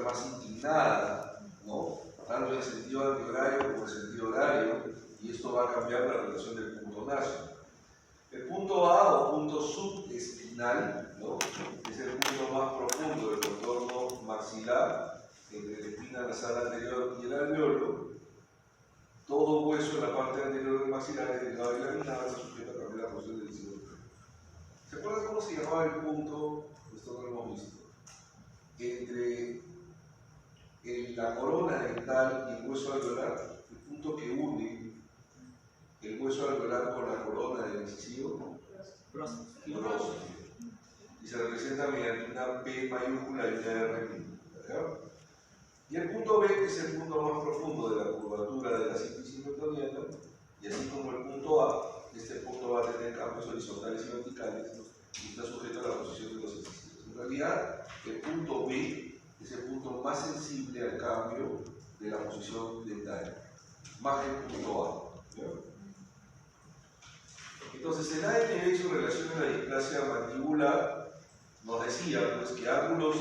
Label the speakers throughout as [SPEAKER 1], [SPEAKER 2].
[SPEAKER 1] ser más inclinada, ¿no? Tanto en el sentido antihorario como en el sentido horario, y esto va a cambiar la relación del punto naso. El punto A o punto subespinal, ¿no? Es el punto más profundo del contorno maxilar, entre la espina nasal anterior y el alveolo. Todo hueso en la parte anterior del maxilar es delgado y laminado, está sujeto a cambiar la posición del cielo. ¿Se acuerdan cómo se llamaba el punto? Esto no lo hemos visto. Entre la corona dental y el hueso alveolar, el punto que une el hueso alveolar con la corona del incisivo, próstimo, y se representa mediante una P mayúscula y una R minúscula. Y el punto B, que es el punto más profundo de la curvatura de la síntesis metoniana, y así como el punto A, este punto va a tener cambios horizontales y verticales y está sujeto a la posición de los incisivos. En realidad, el punto B es el punto más sensible al cambio de la posición dental, más que el punto A. ¿Ya? Entonces, el ANB y su relación a la displasia mandibular nos decía pues, que ángulos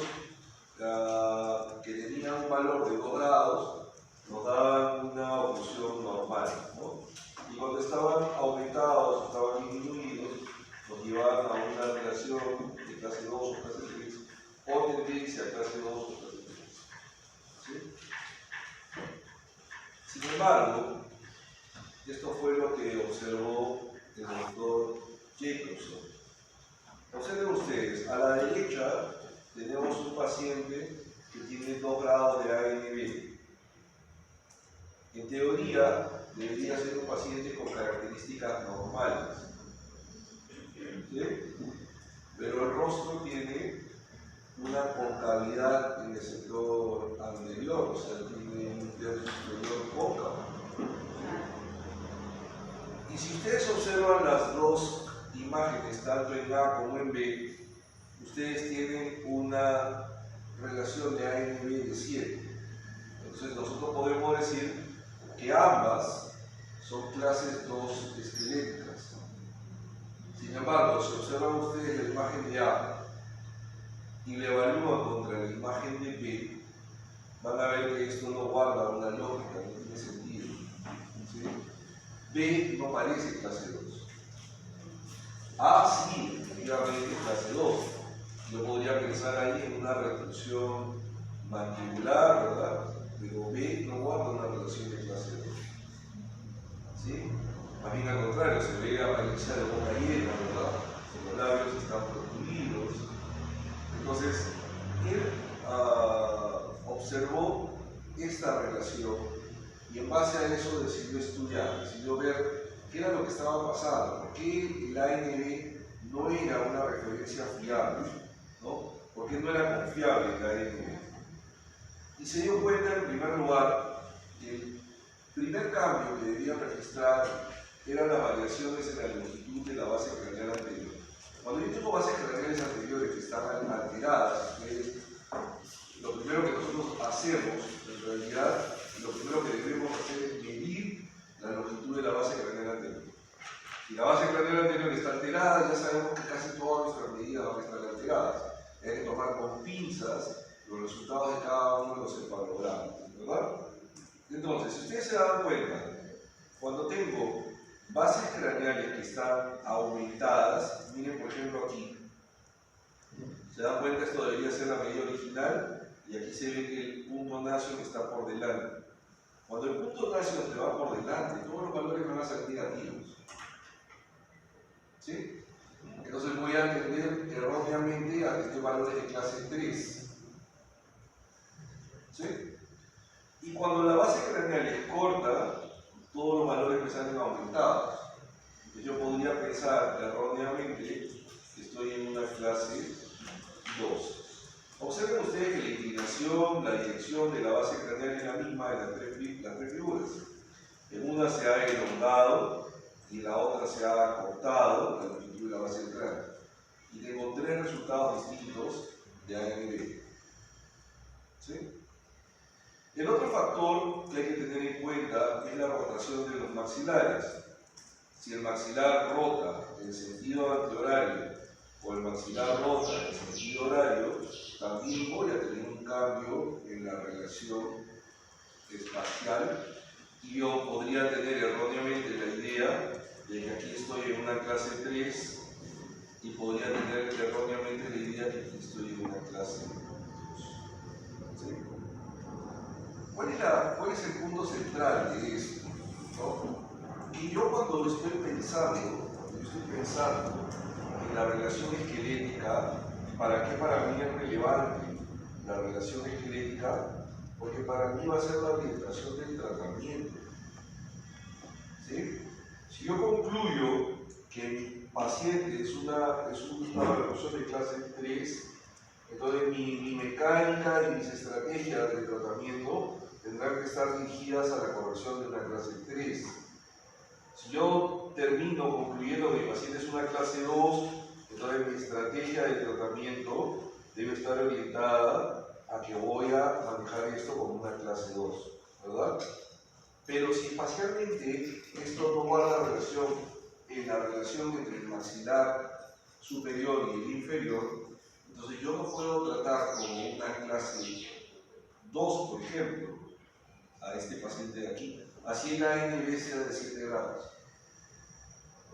[SPEAKER 1] que tenían un valor de 2 grados nos daban una oclusión normal, ¿no? Y cuando estaban aumentados o estaban disminuidos, nos llevaban a una relación de clase 2 o clase 3 o tendencia a clase 2 o clase 3. ¿Sí? Sin embargo, esto fue lo que observó el doctor Jacobson. Observen ustedes, a la derecha tenemos un paciente que tiene 2 grados de ANB. En teoría, debería ser un paciente con características normales. ¿Sí? Pero el rostro tiene una concavidad en el sector anterior, o sea, tiene un tercio superior cóncavo. Y si ustedes observan las dos imágenes, tanto en A como en B, ustedes tienen una relación de ANB de 7. Entonces nosotros podemos decir que ambas son clases 2 esqueléticas. Sin embargo, si observan ustedes la imagen de A y la evalúan contra la imagen de B, van a ver que esto no guarda una lógica, no tiene sentido. ¿Sí? B no parece clase 2. A sí, efectivamente, clase 2. Yo podría pensar ahí en una reducción mandibular, ¿verdad? Pero B no guarda una relación de clase 2. ¿Sí? Más bien al contrario, se ve apariencia de boca llena, ¿verdad? Los labios están protruidos. Entonces, él observó esta relación y en base a eso decidió estudiar, decidió ver qué era lo que estaba pasando, por qué el ANB no era una referencia fiable, ¿no? ¿Por qué no era confiable el ANB? Y se dio cuenta, en primer lugar, que el primer cambio que debían registrar eran las variaciones en la longitud de la base craneal anterior. Cuando yo tengo bases craneales anteriores que están alteradas, lo primero que nosotros hacemos, en realidad, lo primero que debemos hacer es medir la longitud de la base craneal anterior. Si la base craneal anterior está alterada, ya sabemos que casi todas nuestras medidas van a estar alteradas. Hay que tomar con pinzas los resultados de cada uno de los encefalogramas, ¿verdad? Entonces, si ustedes se dan cuenta, cuando tengo bases craneales que están aumentadas, miren por ejemplo aquí, se dan cuenta, esto debería ser la medida original, y aquí se ve que el punto nacio está por delante. Cuando el punto nacio te va por delante, todos los valores van a ser negativos. ¿Sí? Entonces voy a entender erróneamente a que este valor es de clase 3. ¿Sí? Y cuando la base craneal es corta, todos los valores me salen aumentados. Entonces yo podría pensar erróneamente que estoy en una clase 2. Observen ustedes que la inclinación, la dirección de la base craneal es la misma en las tres figuras. En una se ha elongado y en la otra se ha acortado la longitud de la base del cráneo. Y tengo 3 resultados distintos de ANB. ¿Sí? El otro factor que hay que tener en cuenta es la rotación de los maxilares. Si el maxilar rota en sentido antihorario o el maxilar rota en sentido horario, también voy a tener un cambio cambio en la relación espacial y yo podría tener erróneamente la idea de que aquí estoy en una clase 3 y podría tener erróneamente la idea de que aquí estoy en una clase 2. ¿Sí? ¿Cuál es el punto central de esto? ¿No? Que yo cuando estoy pensando en la relación esquelética, ¿para qué para mí es relevante la relación esquelética? Porque para mí va a ser la orientación del tratamiento. ¿Sí? Si yo concluyo que mi paciente es una reducción de clase 3, entonces mi mecánica y mis estrategias de tratamiento tendrán que estar dirigidas a la corrección de una clase 3. Si yo termino concluyendo que mi paciente es una clase 2, entonces mi estrategia de tratamiento debe estar orientada a que voy a manejar esto como una clase 2, ¿verdad? Pero si espacialmente esto no guarda relación en la relación entre el maxilar superior y el inferior, entonces yo no puedo tratar como una clase 2, por ejemplo, a este paciente de aquí. Así la ANB sea de 7 grados.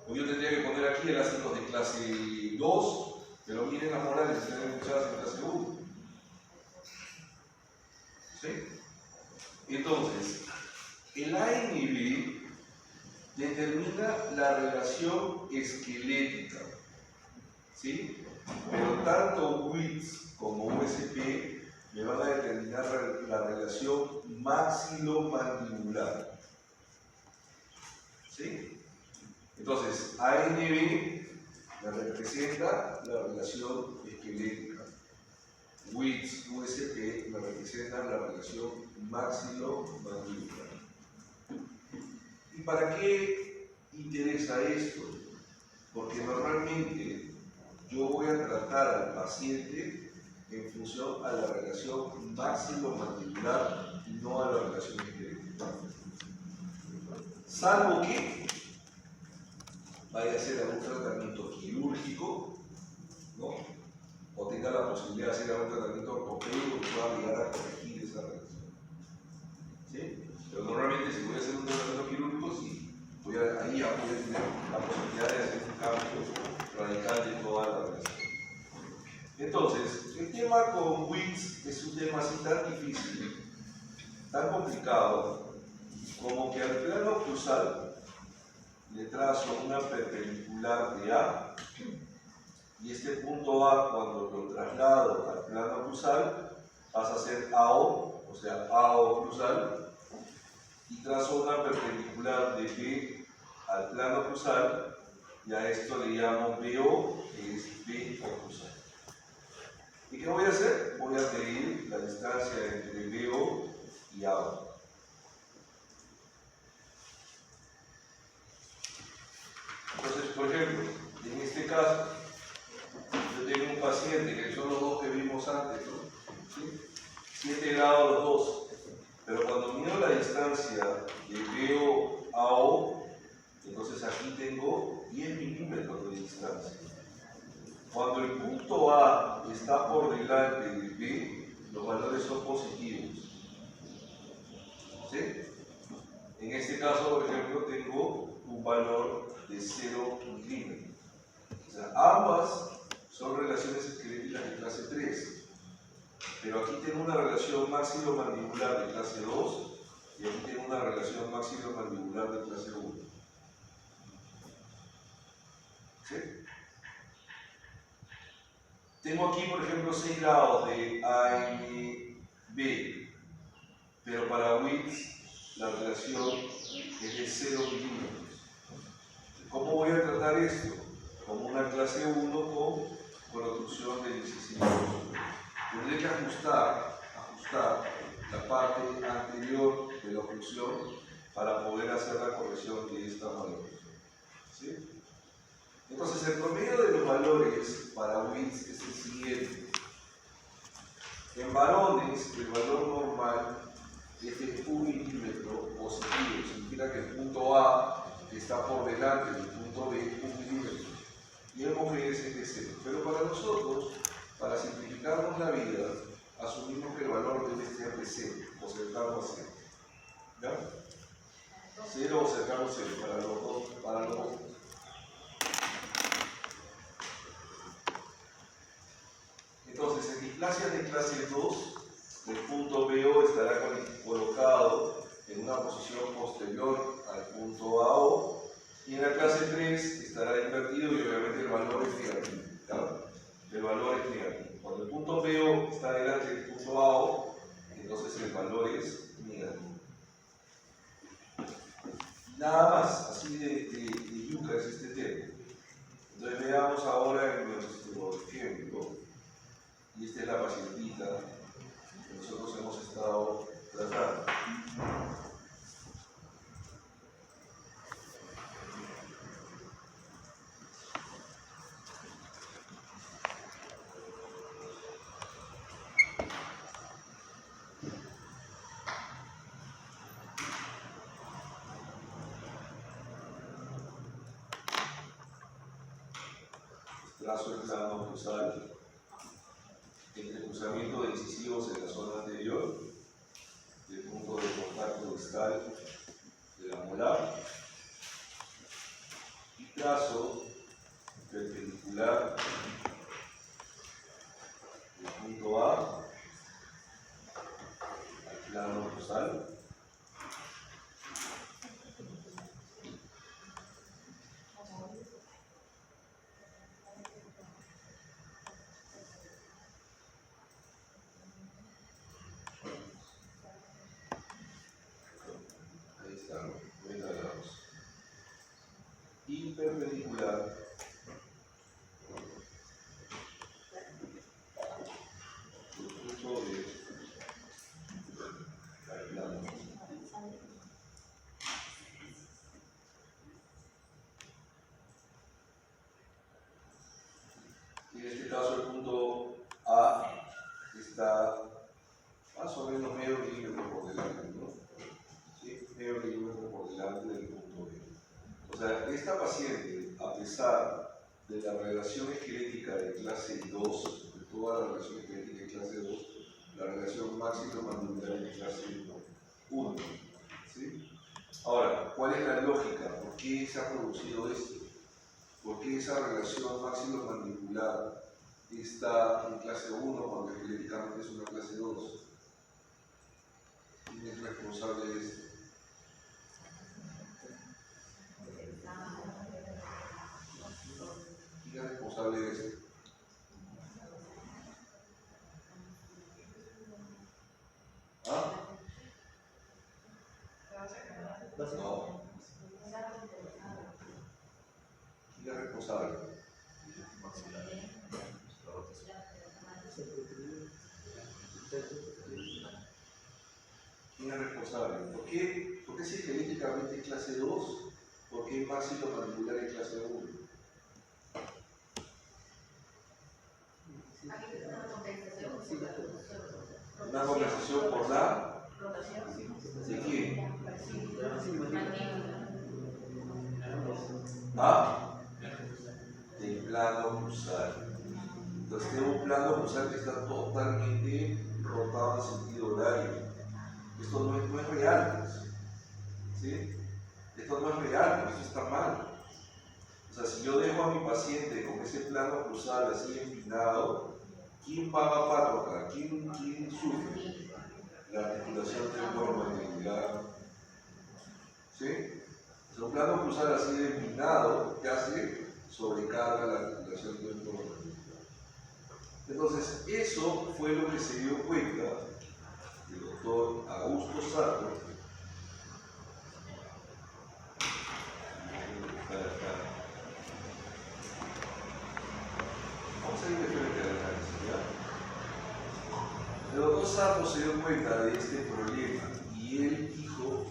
[SPEAKER 1] O yo tendría que poner aquí el ácido de clase 2, pero miren las morales, están escuchadas en clase 1. ¿Sí? Entonces, el ANB determina la relación esquelética, ¿sí? Pero tanto WITS como USP me van a determinar la relación maxilomandibular, ¿sí? Entonces, ANB me representa la relación esquelética, WITS, USP me representan la relación maxilomandibular. ¿Y para qué interesa esto? Porque normalmente yo voy a tratar al paciente en función a la relación maxilomandibular y no a la relación esquelética. Salvo que vaya a hacer algún tratamiento quirúrgico, ¿no? O tenga la posibilidad de hacer algún tratamiento ortopédico que pueda llegar a corregir esa relación. ¿Sí? Pero normalmente si voy a hacer un tratamiento quirúrgico, sí, ahí ya voy a tener la posibilidad de hacer un cambio radical de toda la relación. Entonces, el tema con WITS es un tema así tan difícil, tan complicado, como que al plano cruzal le trazo una perpendicular de A, y este punto A, cuando lo traslado al plano cruzal, pasa a ser AO, o sea, AO cruzal, y trazo una perpendicular de B al plano cruzal, y a esto le llamo BO, que es BO cruzal. ¿Y qué voy a hacer? Voy a medir la distancia entre BO y AO. Entonces, por ejemplo, en este caso, yo tengo un paciente que son los dos que vimos antes, ¿no? ¿Sí? 7 grados los dos, pero cuando mido la distancia de BO a O, entonces aquí tengo 10 milímetros de distancia. Cuando el punto A está por delante de B, los valores son positivos. ¿Sí? En este caso, por ejemplo, tengo un valor de 0 milímetros. O sea, ambas son relaciones esqueléticas de clase 3. Pero aquí tengo una relación maxilomandibular de clase 2 y aquí tengo una relación maxilomandibular de clase 1. ¿Sí? Tengo aquí, por ejemplo, 6 grados de ANB, pero para WITS la relación es de 0 milímetros. ¿Cómo voy a tratar esto? Como una clase 1 con protrusión del incisivo. Tendré que ajustar la parte anterior de la oclusión para poder hacer la corrección de esta valores. ¿Sí? Entonces, el promedio de los valores para WITS es el siguiente. En varones, el valor normal es de 1 milímetro positivo, significa que el punto A está por delante del punto B 1 milímetro. Y en mujeres es de 0. Pero para nosotros, para simplificarnos la vida, asumimos que el valor debe ser de 0 o cercano a 0. ¿Ya? 0 o cercano a 0 para los dos. Entonces, en displasia de clase 2, el punto BO estará colocado en una posición posterior al punto AO, y en la clase 3 estará invertido y obviamente el valor es negativo. ¿Ya? El valor es negativo. Cuando el punto BO está delante del punto AO, entonces el valor es negativo. Nada más, así de yuca es este tema. Entonces veamos ahora en nuestro ejemplo, y esta es la pacientita que nosotros hemos estado tratando. Trazo el plano cruzal entre cruzamiento de incisivos en la zona anterior del punto de contacto distal de la molar y trazo perpendicular del punto A al plano cruzal. Y perpendicular del punto B al plano. En este caso el punto A está más o menos medio milímetro por delante, ¿no? ¿Sí? Medio milímetro por delante del punto B. O sea, esta paciente, a pesar de la relación esquelética de clase 2, de toda la relación esquelética de clase 2, la relación máximo-mandibular de clase 1. ¿Sí? Ahora, ¿cuál es la lógica? ¿Por qué se ha producido esto? ¿Por qué esa relación máximo-mandibular está en clase 1 cuando esqueléticamente es una clase 2? ¿Quién es responsable de esto? ¿Quién es responsable de esto? ¿Ah? No. ¿Quién es responsable? ¿Quién es responsable? ¿Por qué si esqueléticamente es clase 2? ¿Por qué máximo-mandibular es clase 1? Una compensación por la ¿de quién? ¿Ah? Del plano cruzal. Entonces tengo un plano cruzal que está totalmente rotado en sentido horario. Esto no es real, pues. ¿Sí? Esto no es real, esto está mal. O sea, si yo dejo a mi paciente con ese plano cruzal así empinado, ¿quién paga pato acá? ¿Quién sufre? La articulación temporomandibular. ¿Sí? O sea, un plano cruzal así de empinado que hace sobrecarga la articulación temporomandibular. Entonces, eso fue lo que se dio cuenta el doctor Augusto Sato. Vamos a ir de frente a la análisis, ¿ya? El doctor Sato se dio cuenta de este problema y él dijo,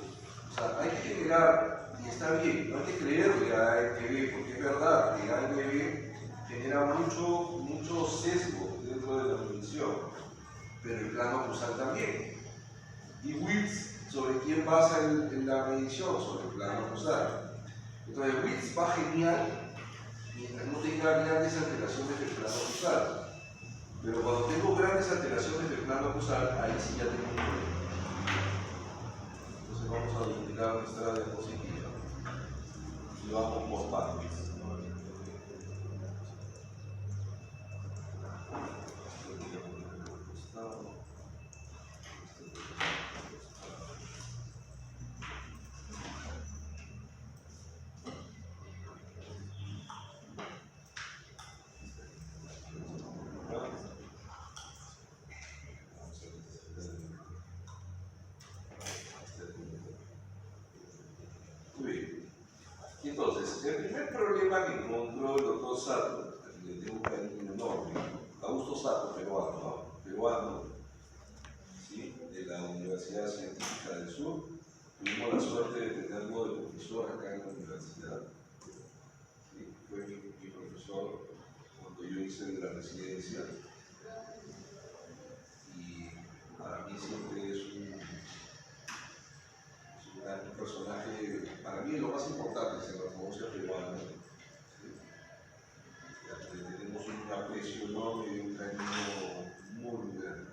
[SPEAKER 1] o sea, hay que generar, y está bien, no hay que creerle a ANB, porque es verdad que ANB genera mucho sesgo dentro de la medición, pero el plano cruzal también. Y Wills, ¿sobre quién basa la medición? Sobre el plano cruzal. Entonces Wills va genial mientras no tenga grandes alteraciones del plano cruzal. Pero cuando tengo grandes alteraciones del plano plano acusal, ahí sí ya tenemos un problema. Entonces vamos a duplicar nuestra diapositiva y vamos por partes. Muy bien. Entonces, el primer problema que encontró el doctor Sato, a quien le tengo un cariño enorme, Augusto Sato, peruano, ¿no? Peruano, ¿sí? De la Universidad Científica del Sur. Tuvimos la suerte de tenerlo de profesor acá en la universidad. ¿Sí? Fue mi profesor cuando yo hice la residencia. Y para mí siempre es un personaje, para mí lo más importante es en la ortodoncia peruana. ¿Sí? Tenemos un aprecio enorme y un cariño muy grande.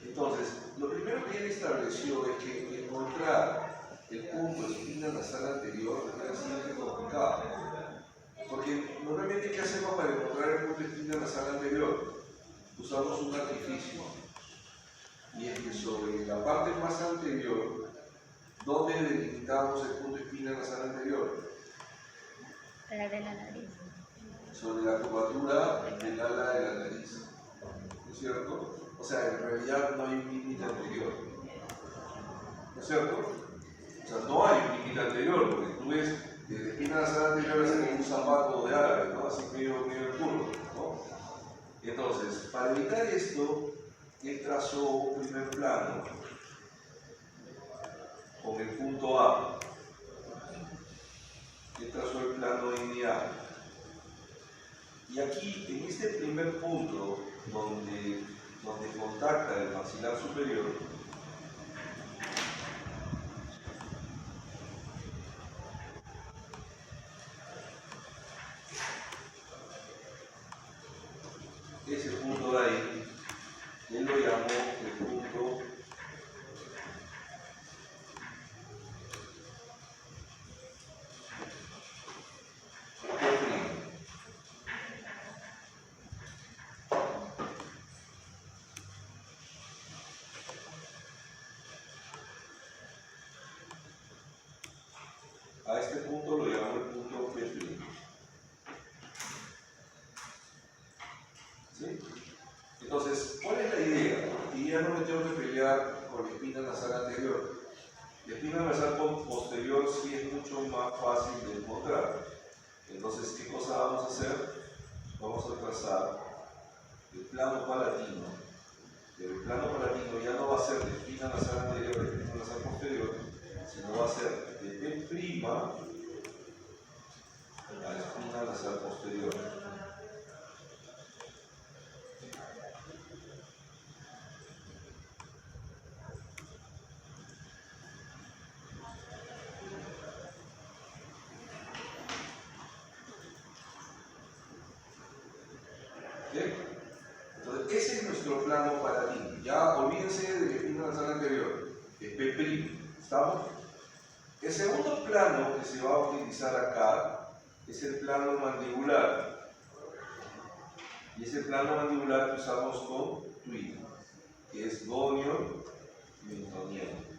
[SPEAKER 1] Entonces, lo primero que él estableció es que encontrar el punto de espina nasal anterior era siempre complicado. Porque normalmente, ¿qué hacemos para encontrar el punto de espina nasal anterior? Usamos un artificio. Y es que sobre la parte más anterior, ¿dónde delimitamos el punto de espina nasal anterior?
[SPEAKER 2] La de la nariz.
[SPEAKER 1] Sobre la curvatura del ala de la nariz. ¿No es cierto? O sea, en realidad no hay un límite anterior. ¿No es cierto? O sea, no hay un límite anterior, porque tú ves que la espina nasal anterior es como un zapato de árabe, ¿no? Así medio curvo, ¿no? Entonces, para evitar esto, él trazó un primer plano con el punto A. Él trazó el plano NA. Y aquí, en este primer punto, donde contacta el maxilar superior, ese punto de ahí, él lo llamó el punto P'. A este punto lo llamó el punto P'. ¿Sí? Entonces, ¿cuál es la idea? Y ya no me tengo que pelear con la espina nasal anterior. La espina nasal posterior sí es mucho más fácil de encontrar. Entonces, ¿qué cosa vamos a hacer? Vamos a trazar el plano palatino. Pero el plano palatino ya no va a ser de espina nasal anterior a espina nasal posterior, sino va a ser de P' a la espina nasal posterior. ¿Bien? Entonces, ese es nuestro plano palatino. Ya olvídense de la espina nasal anterior, es P'. ¿Estamos? El segundo plano que se va a utilizar acá es el plano mandibular. Y ese plano mandibular que usamos con Twin, que es gonio mentoniano.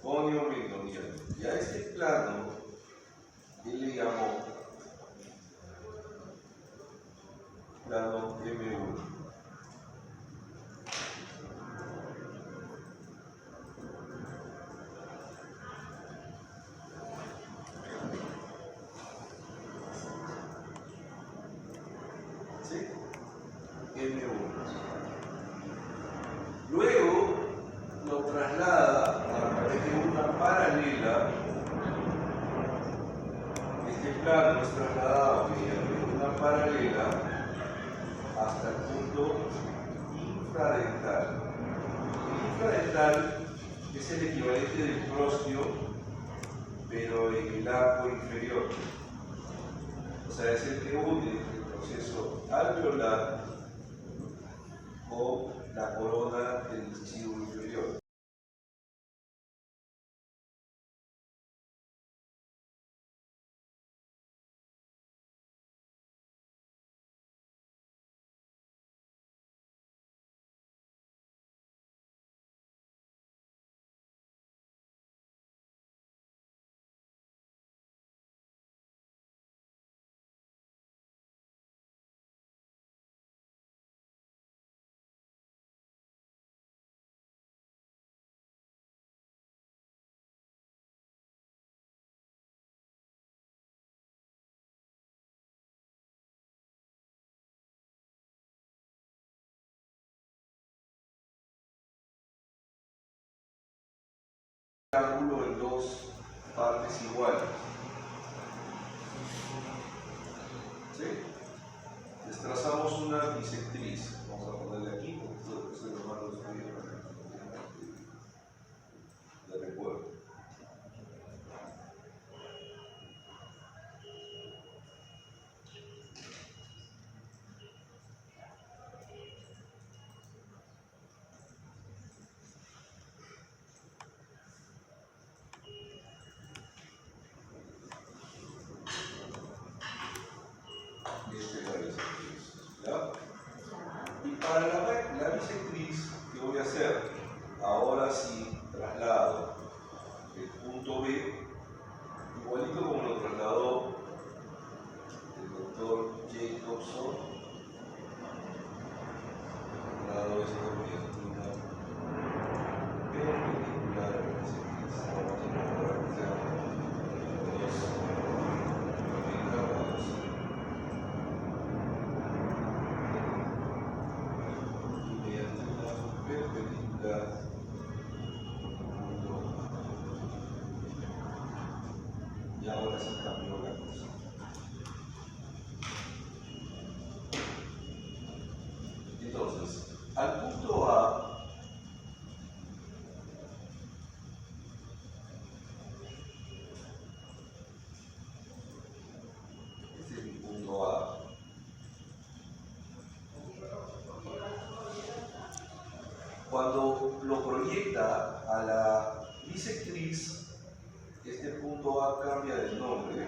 [SPEAKER 1] Gonio mentoniano. Y a este plano él le llamó plano M1. ¿Sí? M1. Luego lo traslada a través de una paralela. Este plano es trasladado mediante una paralela hasta el punto infradental. El infradental es el equivalente del prostio pero en el arco inferior. O sea, es el que une el proceso alveolar con la corona del incisivo inferior. Triángulo en dos partes iguales. ¿Sí? Les trazamos una bisectriz. Vamos a ponerle aquí porque esto es lo más lo estudio para de recuerdo. Esta es la bisectriz. ¿Ya? Y para la bisectriz, ¿qué voy a hacer? Ahora sí traslado el punto B, igualito como lo trasladó el doctor Jacobson, trasladó esto mediante una perpendicular a la bisectriz. Vamos a encontrar que sean dos encargados. Y mediante una perpendicular y ahora sí cambió la cosa. Entonces, al punto A, este es mi punto A, cuando lo proyecta a la bisectriz, este punto A cambia de nombre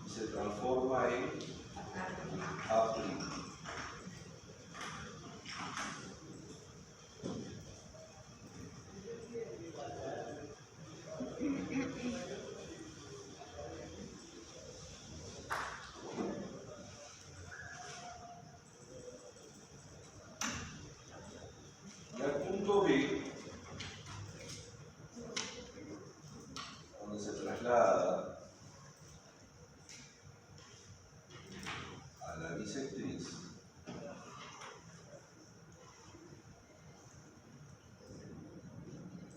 [SPEAKER 1] y se transforma en A'. Y al punto B, donde se traslada a la bisectriz,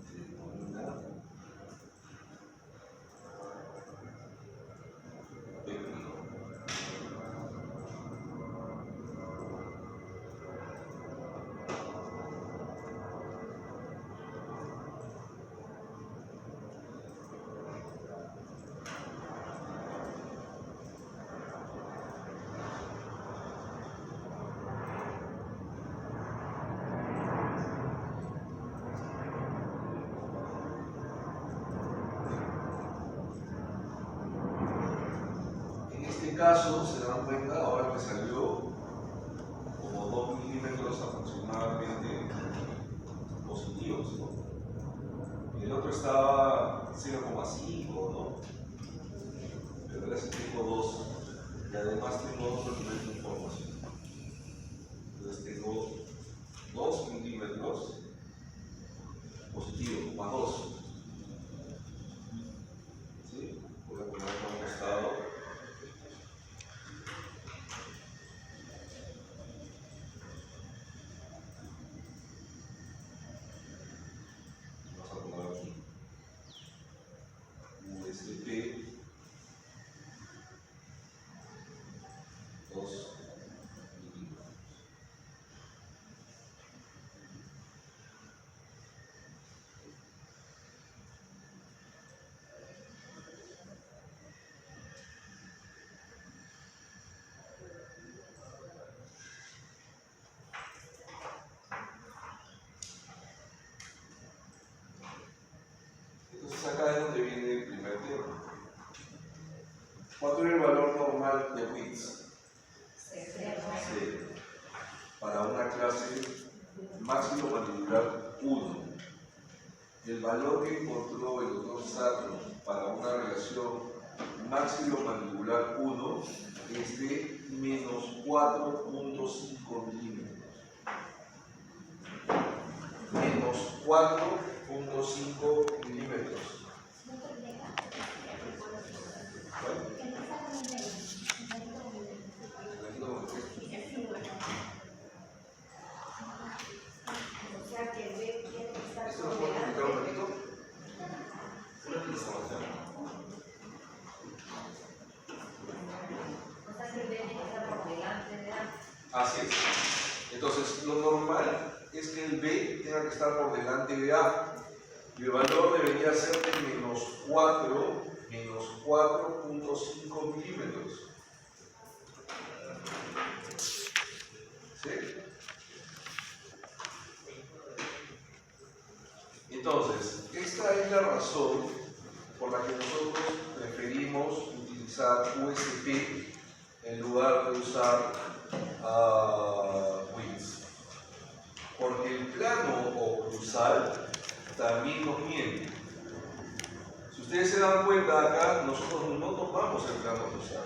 [SPEAKER 1] se denomina B'. En este caso, se dan cuenta, ahora que salió como 2 milímetros aproximadamente positivos, ¿no? Y el otro estaba 0,5, ¿no? Pero ahora sí tengo 2. Y además tengo otro nivel de información. Entonces tengo 2 milímetros positivos, más 2. ¿Sí? Voy a ponerlo a un costado. Vamos a poner aquí USP 2 milímetros. ¿Cuánto era el valor normal de width? 0. Para una clase máximo mandibular 1. El valor que encontró el doctor Sato para una relación máximo mandibular 1 es de menos 4.5 milímetros. Menos 4.5 milímetros. ¿Esto lo puedo explicar un ratito? Una información. Así es. Entonces, lo normal es que el B tenga que estar por delante de A. Y el valor debería ser de menos 4.5 milímetros. ¿Sí? Entonces, esta es la razón por la que nosotros preferimos utilizar USP en lugar de usar WINS. Porque el plano oclusal también nos miente. Si ustedes se dan cuenta acá, nosotros no tomamos el plano oclusal.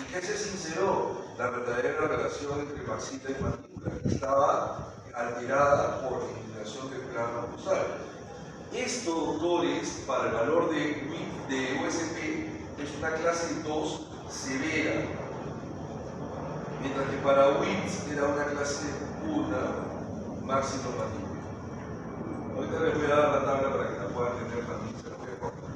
[SPEAKER 1] Y que ser sincero, la verdadera relación entre maxila y mandíbula estaba alterada por la eliminación del plano oclusal. Esto, doctores, para el valor de USP es una clase 2 severa, mientras que para WITS era una clase 1 máximo mandíbula. Ahorita les voy a dar la tabla para que la puedan tener también. Se la voy a compartir.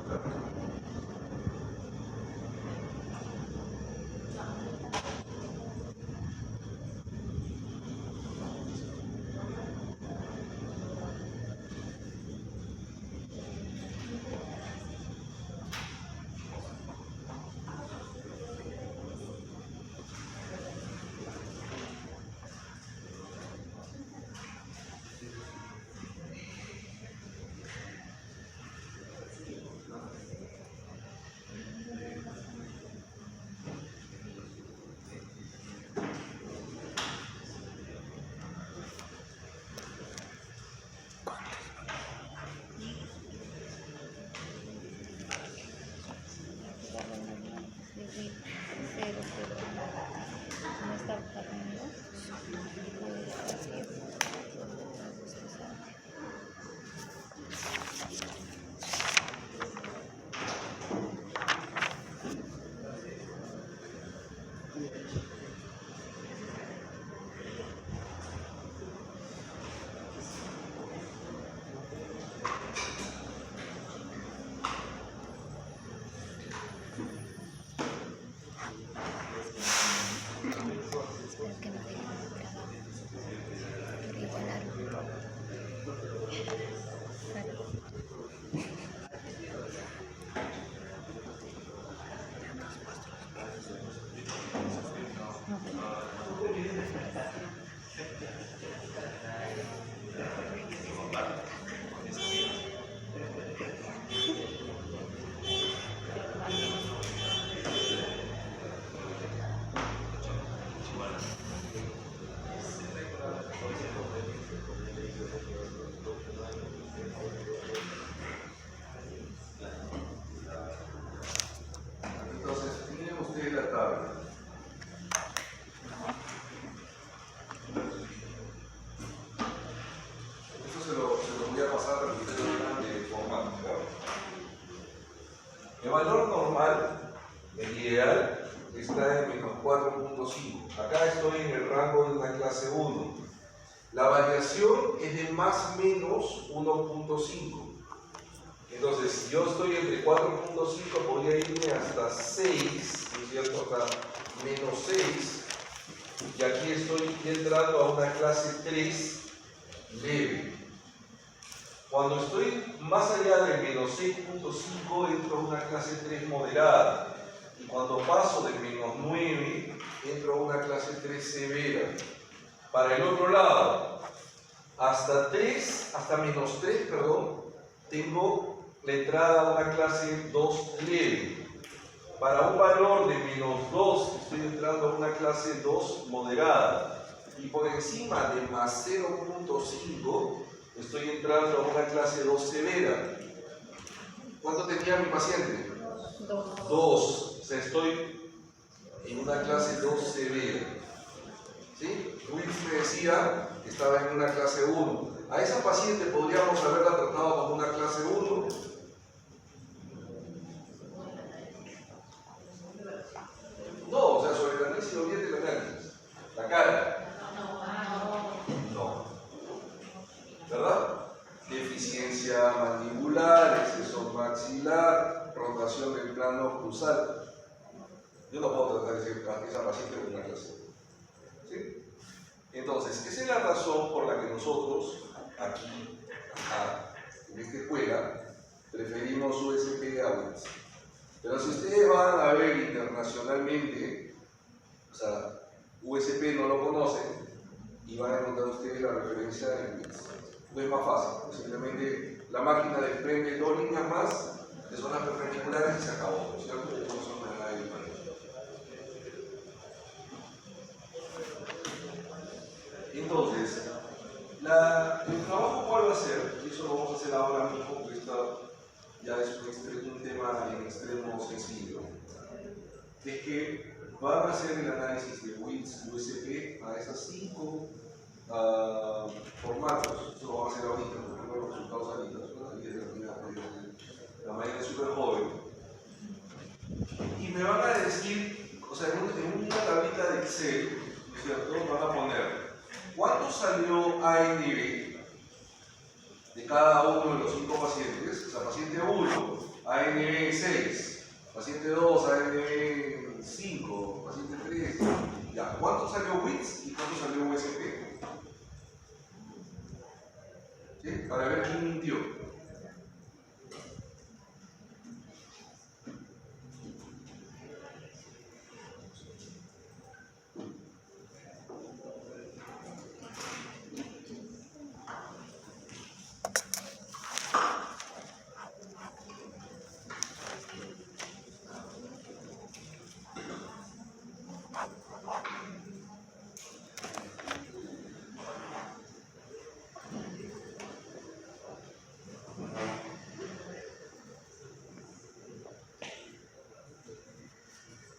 [SPEAKER 1] El valor normal, el ideal, está en menos 4.5. Acá estoy en el rango de una clase 1. La variación es de más menos 1.5. Entonces, yo estoy entre 4.5, podría irme hasta 6, ¿no es cierto? Hasta menos 6. Y aquí estoy entrando a una clase 3 leve. Cuando estoy más allá de menos 6.5 entro a una clase 3 moderada. Y cuando paso de menos 9 entro a una clase 3 severa. Para el otro lado, hasta menos 3, tengo la entrada a una clase 2 leve. para un valor de -2 estoy entrando a una clase 2 moderada. Y por encima de más 0.5 estoy entrando a una clase 2 severa. ¿Cuánto tenía mi paciente?
[SPEAKER 2] 2.
[SPEAKER 1] 2. O sea, estoy en una clase 2 severa. ¿Sí? Wills me decía que estaba en una clase 1. A esa paciente podríamos haberla tratado como una clase 1. No, o sea, sobre el análisis, olvídate el análisis. La cara. No. ¿Verdad? Deficiencia mandibular, exceso maxilar, rotación del plano oclusal. Yo no puedo tratar a esa paciente con una clase. ¿Sí? Entonces, esa es la razón por la que nosotros, aquí, acá, en esta escuela, preferimos USP a WITS. Pero si ustedes van a ver internacionalmente, o sea, USP no lo conocen y van a encontrar ustedes la referencia en WITS. No es más fácil, simplemente la máquina desprende 2 líneas más de zonas perpendiculares y se acabó, ¿cierto? No son nada de diferente. Entonces, el trabajo cuál va a ser, y eso lo vamos a hacer ahora mismo, porque ya es un tema en extremo sencillo, es que van a hacer el análisis de WITS y USP a esas 5 formatos. Eso lo vamos a hacer ahorita, porque tengo los resultados ahorita. La mañana es súper joven. Y me van a decir, o sea, en una tablita de Excel, ¿no es cierto? Van a poner ¿cuánto salió ANB de cada uno de los 5 pacientes? O sea, paciente 1, ANB 6, paciente 2, ANB 5, paciente 3. Ya, ¿cuánto salió WITS y cuánto salió USP? ¿Sí? Para ver quién mintió.